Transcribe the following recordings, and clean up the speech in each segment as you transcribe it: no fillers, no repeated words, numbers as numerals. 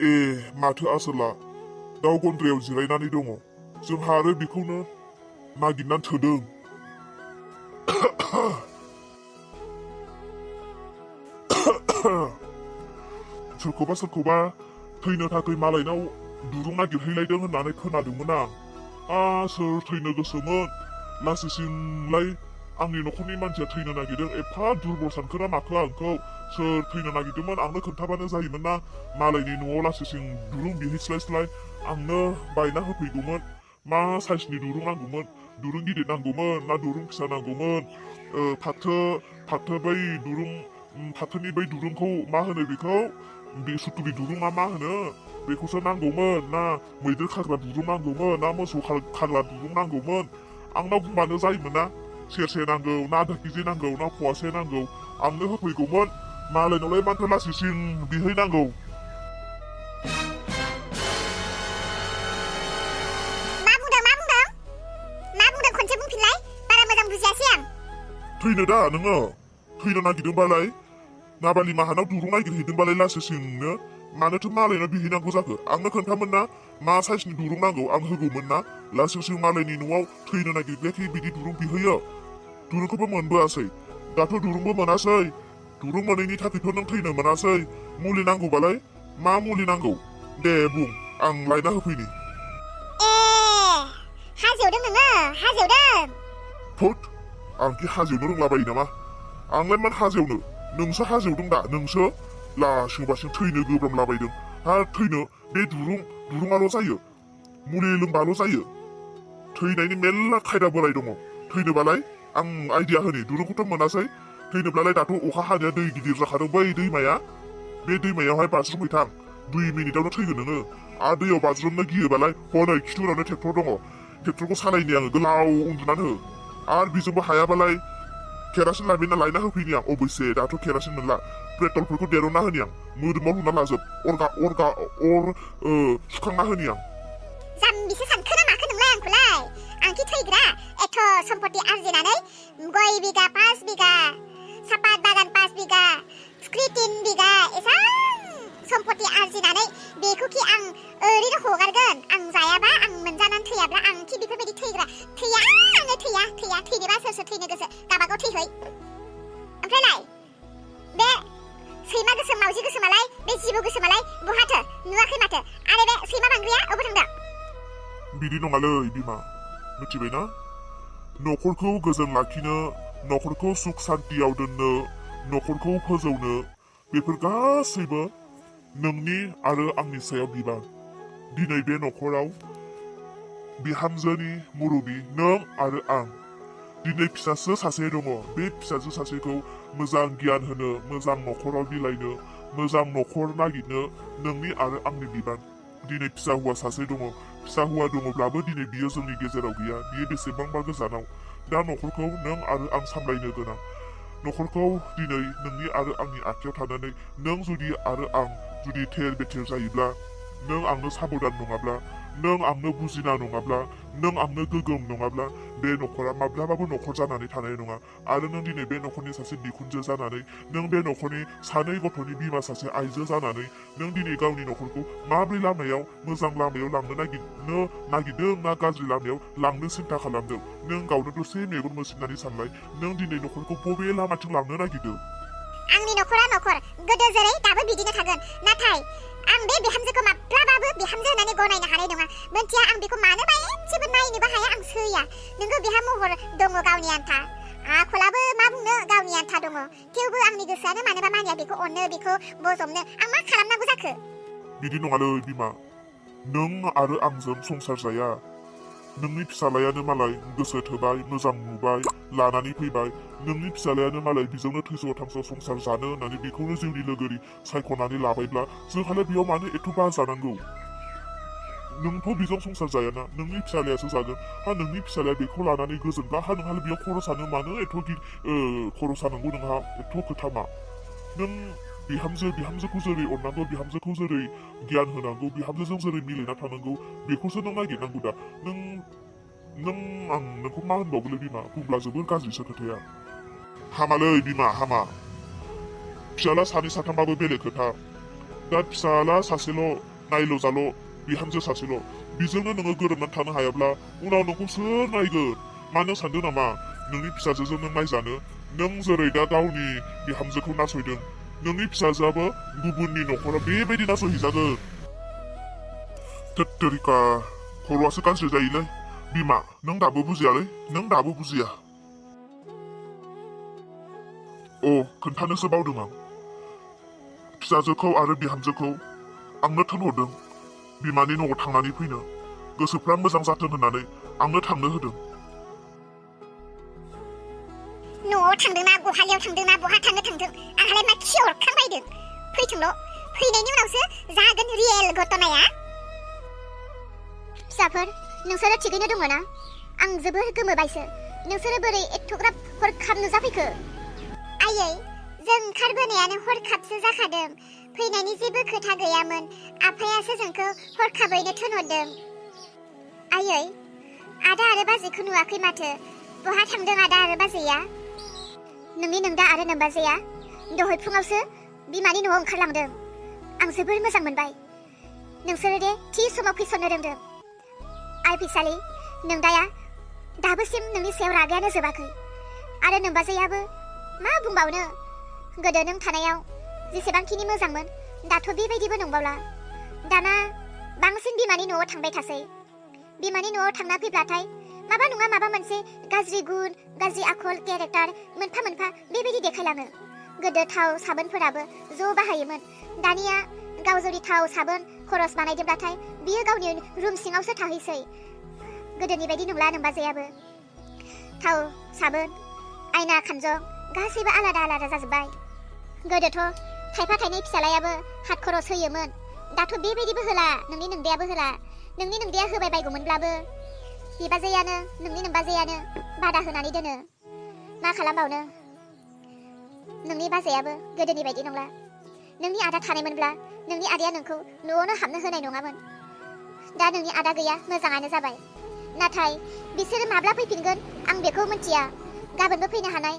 माथो आसोला दाउ गन्द्रायाव जिरायनानै दङ जोंहा आरो बेखौनो नागिरनानै थोदों सोरखौबा थैनो थाखाय मालायनाव दुरुं नागिरहैलायदों होननानै खोनादोंमोन आं सोर थैनो गोसोमोन लासिसिंलाय आंनि न'खरनि मानसिया थैनो नागिरदों एफा दुरबल सानखोना माखो आंखौ सोर थैनो नागिरदोंमोन आंनो खोन्थाबानो जायोमोन ना मालायनि न'आव लासिसिं दुरुं बिहैस्लायस्लाय आंनो बायना होफैगौमोन मा साइसनि दुरुं नांगौमोन दुरुं गिदिर नांगौमोन ना दुरुं फिसा नांगौमोन फाथो बै दुरुं फाथोनि बै दुरुंखौ मा होनो बेखौ बे सुथुरि दुरुङा मा होनो बेखौसो नांगौमोन ना मैदेर खाग्रा दुरुं नांगौमोन ना मोसौ खाग्रा दुरुं नांगौमोन आंनाव बुंबानो जायोमोन ना सेरसे नांगौ ना आधा केजि नांगौ ना फवासे नांगौ आंनो होफैगौमोन मालायनावलाय माथो लासिसिं बिहैनांगौ खनसे बुंफिनलाय बारा मोजां बुजियासै आं थैनो दा नोङो थैनो नागिरदोंबालाय नाबालि माहानाव दुरुं नागिरहैदोंबालाय लासिसिंनो मानोथो मालायनाव बिहैनांगौ जाखो आंनो खोन्थामोन ना मा साइसनि दुरुं नांगौ आं होगौमोन ना लासिसिं मालायनि न'आव थैनो नागिरग्राखै बिदि दुरुं बिहैयो दुरुंखौबो मोनबोआसै दाथ' दुरुंबो मोनासै दुरुं मोनैनि थाखायथ' नों थैनो मोनासै मुलि नांगौबालाय मा मुलि नांगौ दे बुं आं लायना होफैनि हाजोआवदों नोङो हाजोआवदों फुट आंखि हाजोआवनो रोंलाबायो नामा आंलाय मान हाजोआवनो नोंसो हाजोआवदों दा नोंसो लासिंबासिं थैनो गोब्रामलाबायदों थैनो बे दुरुङाल' जायो मुलि लोंबाल' जायो थैनायनि मेरला खायदा बोराय दङ थैनोबालाय आं आइडिया होनि दुरुंखौथ' मोनासै थैनोब्लालाय दाथ' अखा हानाया दै गिदिर जाखादों बै दैमाया बे दैमायावहाय बाज्रुमहैथां 2 मिनिटावनो थैगोन नोङो आरो दैयाव बाज्रुमनो गियोबालाय हनै खिथुरावनो ट्रेक्टर दङ ट्रेक्टरखौ सालायनि आङो गोलाव उन्दुनानै हो आरो बेजोंबो हायाबालाय केरासिन लायना होफैनि आं अबयसे दाथ' केरासिन मोनला पेट्रलफोरखौ देरना होनि आं मोदोमाव लुना लाजोब अर सुखांना होनि आं जाम्बिसो सानखो ना माखो नोंलाय आंखौलाय आंखि थैग्रा एथ' सम्पति आरजिनानै गय बिगा 5 बिगा सापात बागान 5 बिगा फुख्रि 3 बिगा एसां सम्पति आरजिनानै बेखौखि आं ओरैनो हगारगोन आं जायाबा आं मोनजानानै थैयाब्ला आंखि बेफोरबायदि थैग्रा आङो थैया थैनोबा सोर थैनो गोसो गाबागाव थैहै ओमफ्रायलाय बे सैमा गोसोम मावजि गोसोमालाय बे जिबौ गोसोमालाय बहाथो नुवाखै माथो आरो बे सैमा बांग्रिया अबाव थांदों बिदि नङालै बिमा मिथिबायना न'खरखौ गोजोन लाखिनो न'खरखौ सुख सान्तियाव दोननो न'खरखौ फोजौनो बेफोर गासैबो नोंनि आरो आंनि सायाव बिबान दिनै बे न'खराव बिहामजोनि मुरबि नों आरो आं दिनै फिसाजो सासे दङ बे फिसाजो सासेखौ मोजां गियान होनो मोजां न'खराव बिलाइनो मोजां न'खर नागिरनो नोंनि आरो आंनि बिबान दिनै फिसा हौवा सासे दङ फिसा हौवा दङब्लाबो दिनै बियो जोंनि गेजेराव गैया बियो बेसेबांबा गोजानाव दा न'खरखौ नों आरो आं सामलायनो गोनां न'खरखौ दिनै नोंनि आरो आंनि आखायाव थानानै नों जुदि आरो आं जुदि थेर बेथेर जायोब्ला नों आंनो साबधान नङाब्ला नों आंनो बुजिना नङाब्ला नों आंनो गोगोम नङाब्ला बे न'खरा माब्लाबाबो न'खर जानानै थानाय नङा आरो नों दिनै बे न'खरनि सासे बिखुनजो जानानै नों बे न'खरनि 2 गथ'नि बिमा सासे आइजो जानानै नों दिनै गावनि न'खरखौ माब्रै लामायाव मोजां लामायाव लांनो नागिरदों ना गाज्रि लामायाव लांनो सिन्था खालामदों नों गावनो दसे मेगन मोसिनानै सानलाय नों दिनै न'खरखौ बबे लामाथिं लांनो नागिरदों आंनि न'खरा न'खर गोदो जेरै दाबो बिदिनो थागोन नाथाय आं बे बिहामजोखौ माब्लाबाबो बिहामजो होननानै गनायनो हानाय नङा मोनथिया आं बेखौ मानोबा एसेबो नायनोबो हाया आं सैया नोंगौ बिहा महर दङ गावनि आन्था आखलाबो मा बुंनो गावनि आन्था दङ थेवबो आंनि गोसोआनो मानोबा मानिया बेखौ अननो बेखौ बजबनो आं मा खालामनांगौ जाखो बिदि नङालै बिमा नों आरो आंजों संसार जाया नोंनि फिसालायानो मालाय गोसो थोबाय मोजां नुबाय लानानै फैबाय नोंनि फिसालायानो मालाय बिजोंनो थैस' थांस' संसार जानो होननानै बेखौनो जिउनि लोगोरि सायख'नानै लाबायब्ला जोंहालाय बेयाव मानो एथ' बाजानांगौ नोंथ' बेजों संसार जायाना नोंनि फिसालायासो जागोन नोंनि फिसालाया बेखौ लानानै गोजोनब्ला नोंहालाय बेयाव खर' सानो मानो एथ' खर' सानांगौ नोंहा एथ' खोथा मा नों बिहामजोखौ जेरै अननांगौ बिहामजोखौ जेरै गियान होनांगौ बिहामजोजों जेरै मिलायना थानांगौ बेखौसो नों नागिरनांगौ दा आं नोंखौ मा होनबावगोनलै बिमा बुंब्ला जोबोर गाज्रिसो खोथाया हामालै बिमा हामा फिसाला 2 साथामबाबो बेलेग खोथा दा फिसाला सासेल' नायल' जाल' बिहामजो सासेल' बिजोंनो नोङो गोरोबनानै थानो हायाब्ला उनाव नोंखौ सोर नायगोन मानो सानदों नामा नोंनि फिसाजोजों नों नायजानो नों जेरै दा गावनि बिहामजोखौ नासयदों नोंनि फिसाजोआबो गुबुननि न'खराव बेबायदि नासयहैजागोन थोत्तेरिका खर'आसो गाज्रि जायोलै बिमा नों दाबो बुजियालै नों दाबो बुजिया खोन्थानोसो बावदों आं फिसाजोखौ आरो बिहामजोखौ आंनो थोनहरदों बिमानि न'आव थांनानै फैनो गोसोफ्रा मोजां जाथों होननानै आंनो थांनो होदों न'आव थांदोंना गहालियाव थांदोंना बहा थांदों आंहालाय मा खि हरखांबायदों फैथोंल' फैनायनि उनावसो जागोन रियेल घटनाया फिसाफोर नोंसोरो थिगैनो दङ ना आं जोबोर गोमोबायसो नोंसोरो बोरै एथ'ग्राब हरखाब नुजाफैखो आयै जों ओंखारबोनायानो हरखाबसो जाखादों फैनायनि जेबो खोथा गैयामोन आफायासो जोंखौ हरखाबैनो थोनहरदों आयै आदा आरो बाजैखौ नुवाखै माथो बहा थांदों आदा आरो बाजैया नोंनि नोंदा आरो नोमबाजैया दहाय फुङावसो बिमानि न'आव ओंखारलांदों आं जोबोर मोजां मोनबाय नोंसोरो दे थि समाव फैसननो रोंदों आइ फैसालि नोंदाया दाबोसिम नोंनि सायाव रागायानो जोबाखै आरो नोमबाजैयाबो मा बुंबावनो गोदो नों थानायाव जेसेबांखिनि मोजांमोन दाथ' बेबायदिबो नंबावला दाना बांसिन बिमानि न'आव थांबाय थासै बिमानि न'आव थांना फैब्लाथाय माबा नङा माबा मोनसे गाज्रि गुन गाज्रि आखल केरेक्टार मोनफा मोनफा बेबायदि देखायलाङो गोदो थाव साबोनफोराबो ज' बाहायोमोन दानिया गाव जुदि थाव साबोन खरस बानायदोंब्लाथाय बियो गावनि रुम सिङावसो थाहैसै गोदोनि बायदि नंला नोमबाजैयाबो थाव साबोन आयना खानजं गासैबो आलादा आलादा जाजोब्बाय गोदोथ' थाइफा थाइनै फिसालायाबो हात खरस होयोमोन दाथ' बेबायदिबो होला नोंनि नोंदायाबो होला नोंनि नोंदाया होबाय बायगौमोनब्लाबो बिबाजैयानो नोंनि नोमबाजैयानो बादा होनानै दोनो मा खालामबावनो नोंनि बाजैयाबो गोदोनि बायदि नंला नोंनि आदा थानायमोनब्ला नोंनि आदाया नोंखौ न'आवनो हाबनो होनाय नङामोन दा नोंनि आदा गैया मोजाङानो जाबाय नाथाय बिसोरो माब्ला फैफिनगोन आं बेखौ मिथिया गाबोनबो फैनो हानाय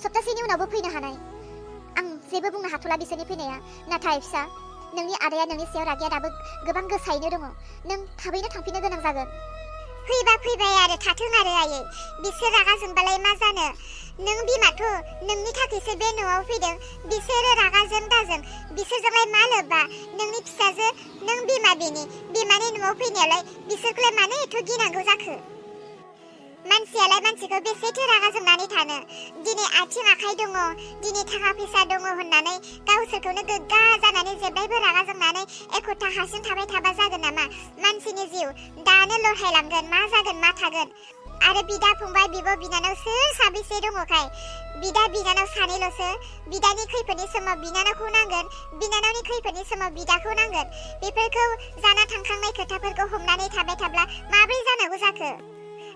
सप्तासेनि उनावबो फैनो हानाय आं जेबो बुंनो हाथ'ला बिसोरनि फैनाया नाथाय फिसा नोंनि आदाया नोंनि सायाव रागाया दाबो गोबां गोसायैनो दङ नों थाबैनो थांफिननो गोनां जागोन फैबा फैबाय आरो थाथों आरो आयै बिसोर रागा जोंबालाय मा जानो नों बिमाथ' नोंनि थाखायसो बे न'आव फैदों बिसोरो रागाजों दाजों बिसोरजोंलाय मा लोब्बा नोंनि फिसाजो नों बिमा बिमानि न'आव फैनायालाय बिसोरखौलाय मानो एथ' गिनांगौ जाखो मानसियालाय मानसिखौ बेसेथो रागा जोंनानै थानो दिनै आथिं आखाइ दङ दिनै थाखा फैसा दङ होननानै गावसोरखौनो गोग्गा जानानै जेब्लायबो रागा जोंनानै एख'था हारसिं थाबाय थाबा जागोन नामा मानसिनि जिउ दानो लरहायलांगोन मा जागोन मा थागोन आरो बिदा फंबाय बिब' बिनानाव सोर साबेसे दङखाय बिदा बिनानाव सानैल'सो बिदानि खैफोदनि समाव बिनानावखौ नांगोन बिनानावनि खैफोदनि समाव बिदाखौ नांगोन बेफोरखौ जाना थांखांनाय खोथाफोरखौ हमनानै थाबाय थाब्ला माब्रै जानांगौ जाखो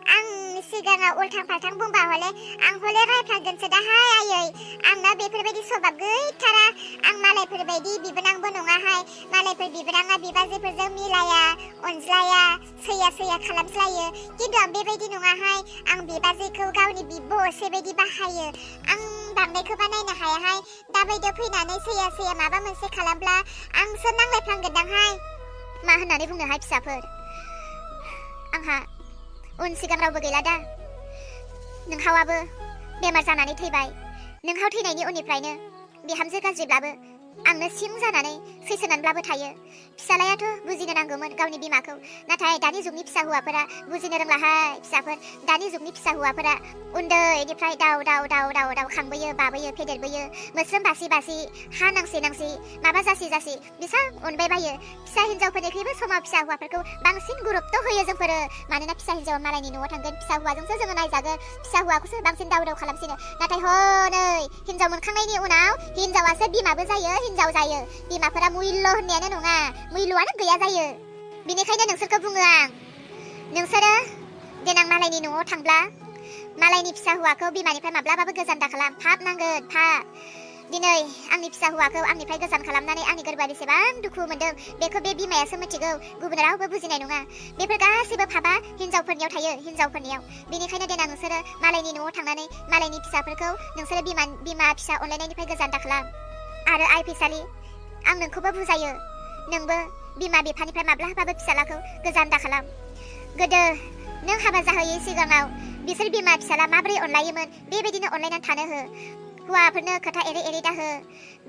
आं सिगाङाव उल्थां फाल्थां बुंबा हले आं हले रायफ्लांगोनसो दाहाय आयै आंना बेफोरबायदि स्वभाब गैथारा आं मालायफोरबायदि बिबोनांबो नङाहाय मालायफोर बिबोनाङा बिबाजैफोरजों मिलाया अनज्लाया सैया खालामज्लायो खिन्थु आं बेबायदि नङाहाय आं बिबाजैखौ गावनि बिब' असेबायदि बाहायो आं बांद्रायखौबा नायनो हायाहाय दाबायदियाव फैनानै सैया माबा मोनसे खालामब्ला आंसो नांलायफ्लांगोनदांहाय मा होननानै बुंनोहाय फिसाफोर आंहा उन सिगां रावबो गैला दा नोंहावाबो बेमार जानानै थैबाय नोंहाव थैनायनि उननिफ्रायनो बिहामजो गाज्रिब्लाबो आंनो सिं जानानै सैसोनानैब्लाबो थायो फिसालायाथ' बुजिनो नांगौमोन गावनि बिमाखौ नाथाय दानि जुगनि फिसा हौवाफोरा बुजिनो रोंलाहाय फिसाफोर दानि जुगनि फिसा हौवाफोरा उन्दैनिफ्राय दाव खांबोयो बाबोयो फेदेरबोयो मोस्रोम बासि हा नांसि माबा जासि बेसां अनबाय बायो फिसा हिन्जावफोरनिख्रुइबो समाव फिसा हौवाफोरखौ बांसिन गुरुत्व होयो जोंफोरो मानोना फिसा हिन्जावा मालायनि न'आव थांगोन फिसा हौवाजोंसो जोङो नायजागोन फिसा हौवाखौसो बांसिन दाव खालामसिनो नाथाय हनै हिन्जाव मोनखांनायनि उनाव हिन्जावासो बिमाबो जायो हिन्जाव जायो बिमाफोरा मुल्य होननायानो नङा मुल्यआनो गैया जायो बिनिखायनो नोंसोरखौ बुङो आं नोंसोरो देनां मालायनि न'आव थांब्ला मालायनि फिसा हौवाखौ बिमानिफ्राय माब्लाबाबो गोजान दाखालाम फाप नांगोन फाप दिनै आंनि फिसा हौवाखौ आंनिफ्राय गोजान खालामनानै आंनि गोरबोआ बेसेबां दुखु मोनदों बेखौ बे बिमायासो मिथिगौ गुबुन रावबो बुजिनाय नङा बेफोर गासैबो फापा हिन्जावफोरनियाव थायो हिन्जावफोरनियाव बेनिखायनो देनां नोंसोरो मालायनि न'आव थांनानै मालायनि फिसाफोरखौ नोंसोरो बिमा फिसा अनलायनायनिफ्राय गोजान दाखालाम आरो आइ फैसालि आं नोंखौबो बुजायो नोंबो बिमा बिफानिफ्राय माब्लाबाबो फिसालाखौ गोजान दाखालाम। गोदो नों हाबा जाहैयै सिगाङाव बिसोर बिमा फिसाला माबोरै अनलायोमोन बेबायदिनो अनलायनानै थानो हो। हौवाफोरनो खोथा एरै एरै दाहो।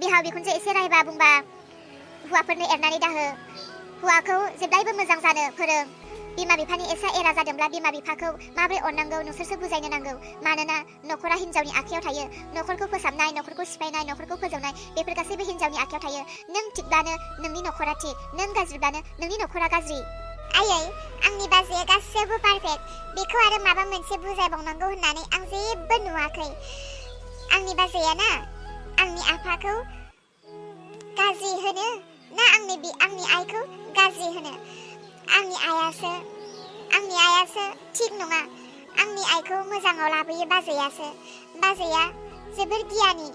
बिहाव बिखुनजो एसे रायबा बुंबा हौवाफोरनो एरनानै दाहो। हौवाखौ जेब्लायबो मोजां जानो फोरों। बिमा बिफानि एसा एरा जादोंब्ला बिमा बिफाखौ माबोरै अननांगौ नोंसोरसो बुजायनो नांगौ। मानोना नखरा हिनजावनि आखायाव थायो। नखरखौ फोसाबनाय, नखरखौ सिफायनाय, नखरखौ फोजौनाय बेफोर गासैबो हिनजावनि आखायाव थायो। नों थिगब्लानो नोंनि नखरा थिग, नों गाज्रिब्लानो नोंनि नखरा गाज्रि। आयै, आंनि बाजैया गासैबो पारफेक्ट। बेखौ आरो माबा मोनसे बुजायबावनांगौ होननानै आं जेबो नुवाखै। आंनि बाजैया ना आंनि आफाखौ गाज्रि होनो ना आंनि आइखौ गाज्रि होनो? आंनि आइयासो थिग नङा। आंनि आइखौ मोजाङाव लाबोयो बाजैयासो। बाजैया जोबोर गियानि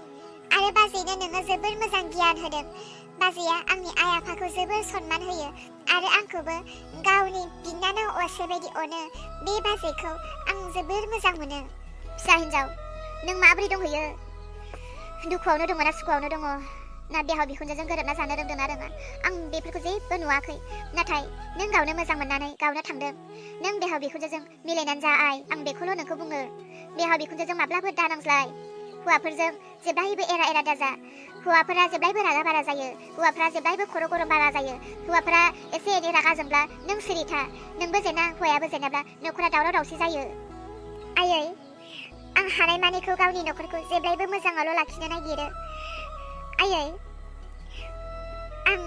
आरो बाजैनो नोङो जोबोर मोजां गियान होदों। बाजैया आंनि आइ आफाखौ जोबोर सनमान होयो आरो आंखौबो गावनि बिनानाव असे बायदि अनो। बे बाजैखौ आं जोबोर मोजां मोनो। फिसा हिनजाव, नों माबोरै दंहैयो? दुखुआवनो दङ ना सुखुआवनो दङ? ना बिहाव बिखुनजोजों गोरोबना जानो रोंदों ना रोङा? आं बेफोरखौ जेबो नुवाखै। नाथाय नों गावनो मोजां मोननानै गावनो थांदों। नों बिहाव बिखुनजोजों मिलायनानै जा आइ, आं बेखौल' नोंखौ बुङो। बिहाव बिखुनजोजों माब्लाबो दानांज्लाय। हौवाफोरजों जेब्लायबो एरा एरा दाजा। हौवाफोरा जेब्लायबो रागा बारा जायो। हौवाफोरा जेब्लायबो खर' गरम बारा जायो। हौवाफोरा एसे एनै रागा जोंब्ला नों सिरि था। नोंबो जेना हौवायाबो जेनाब्ला नखरा दावराव दावसि जायो। आयै, आं हानायमानिखौ गावनि नखरखौ जेब्लायबो मोजाङावल' लाखिनो नागिरो। आयै, आं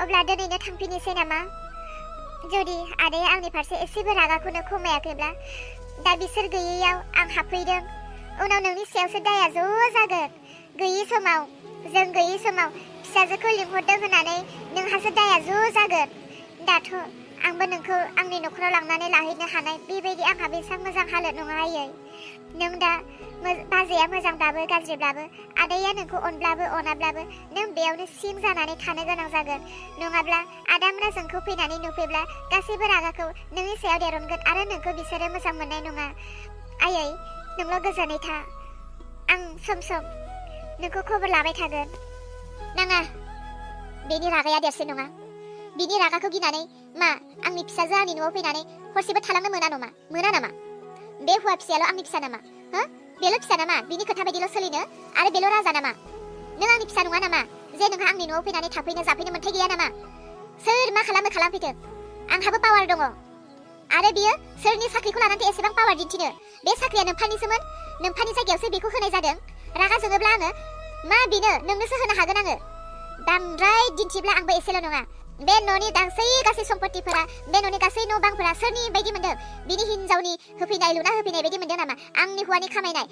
अब्ला दिनैनो थांफिननोसै नामा? जुदि आदाया आंनि फारसे एसेबो रागाखौनो खमायाखैब्ला। दा बिसोर गैयैयाव आं हाबफैदों। उनाव नोंनि सायावसो दाया ज' जागोन। जों गैयि समाव फिसाजोखौ लिंहरदों होननानै नोंहासो दाया ज' जागोन। दाथ' आंबो नोंखौ आंनि नखराव लांनानै लाहैनो हानाय बेबायदि आंहा बेसेबां मोजां हालोद नङा आयै। नों दा बाजैया मोजांब्लाबो गाज्रिब्लाबो, आदाया नोंखौ अनब्लाबो अनाब्लाबो नों बेयावनो सिं जानानै थानो गोनां जागोन। नङाब्ला आदामोना जोंखौ फैनानै नुफैब्ला गासैबो रागाखौ नोंनि सायाव देरनगोन आरो नोंखौ बिसोरो मोजां मोननाय नङा। आयै, नोंल' गोजोनै था। आं सम सम नोंखौ खबर लाबाय थागोन। नाङा, बेनि रागाया देरसिन नङा। बिनि रागाखौ गिनानै मा आंनि फिसाजो आंनि न'आव फैनानै हरसेबो थालांनो मोना नामा? बे हौवा फिसायाल' आंनि फिसा नामा? बेल' फिसा नामा? बिनि खोथा बायदिल' सोलिनो आरो बेल' राजा नामा? नों आंनि फिसा नङा नामा जे नोंहा आंनि न'आव फैनानै थाफैनो जाफैनो मोन्थाय गैया नामा? सोर मा खालामो खालामफैथों, आंहाबो पावार दङ। आरो बियो सोरनि साख्रिखौ लानानै एसेबां पावार दिन्थिनो? बे साख्रिया नोम्फानिसोमोन। नोम्फानि जायगायावसो बेखौ होनाय जादों। रागा जोङोब्ला आङो मा बिनो नोंनोसो होनो हागोन आङो। बांद्राय दिन्थिब्ला आंबो एसेल' नङा। बे न'नि गासै सम्पतिफोरा, बे न'नि गासै न' बांफोरा सोरनि बायदि मोनदों? बिनि हिनजावनि होफैनाय लुना होफैनाय बायदि मोनदों नामा? आंनि हौवानि खामायनाय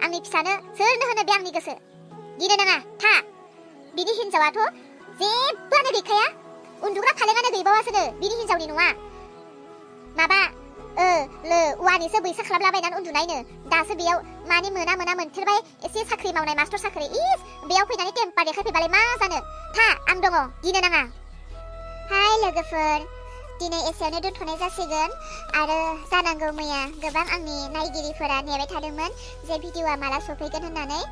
आंनि फिसानो सोरनो होनो बे आंनि गोसो। गिनो नाङा, था। बिनि हिनजावाथ' जेबोआनो गैखाया। उन्दुग्रा फालेङानो गैबावासोनो बिनि हिनजावनि न'आ। माबा औवानिसो बैसा खालामलाबायनानै उन्दुनायनो। दासो बेयाव मानि मोना मोनफेरबाय एसे साख्रि मावनाय मास्टर साख्रि। बेयाव फैनानै टेम्पार देखायफैबालाय मा जानो? था, आं दङ, गिनो नाङा। हाय लोगोफोर, दिनै एसेयावनो दोनथ'नाय जासिगोन। आरो जानांगौ मैया गोबां आंनि नायगिरिफोरा नेबाय थादोंमोन जे भिडिअ'आ माला सफैगोन होननानै।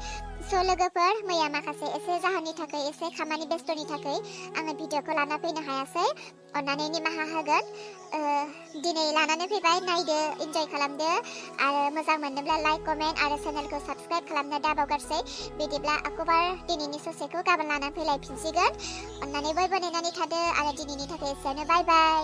स' लोगोफोर, मैया माखासे एसे जाहोननि थाखाय, एसे खामानि बेस्थ'नि थाखाय आङो भिडिअ'खौ लाना फैनो हायासै। अन्नानै निमाहा होगोन। दिनै लानानै फैबाय, नायदो, इन्जय खालामदो आरो मोजां मोनोब्ला लाइक, कमेन्ट आरो चेनेलखौ साबस्क्राइब खालामनो दाबावगारसै। बिदिब्ला आखबार दिनैनि ससेखौ गाबोन लानानै फैलायफिनसिगोन। अन्नानै बयबो नेनानै थादो आरो दिनैनि थाखाय एसेयावनो बाय बाय।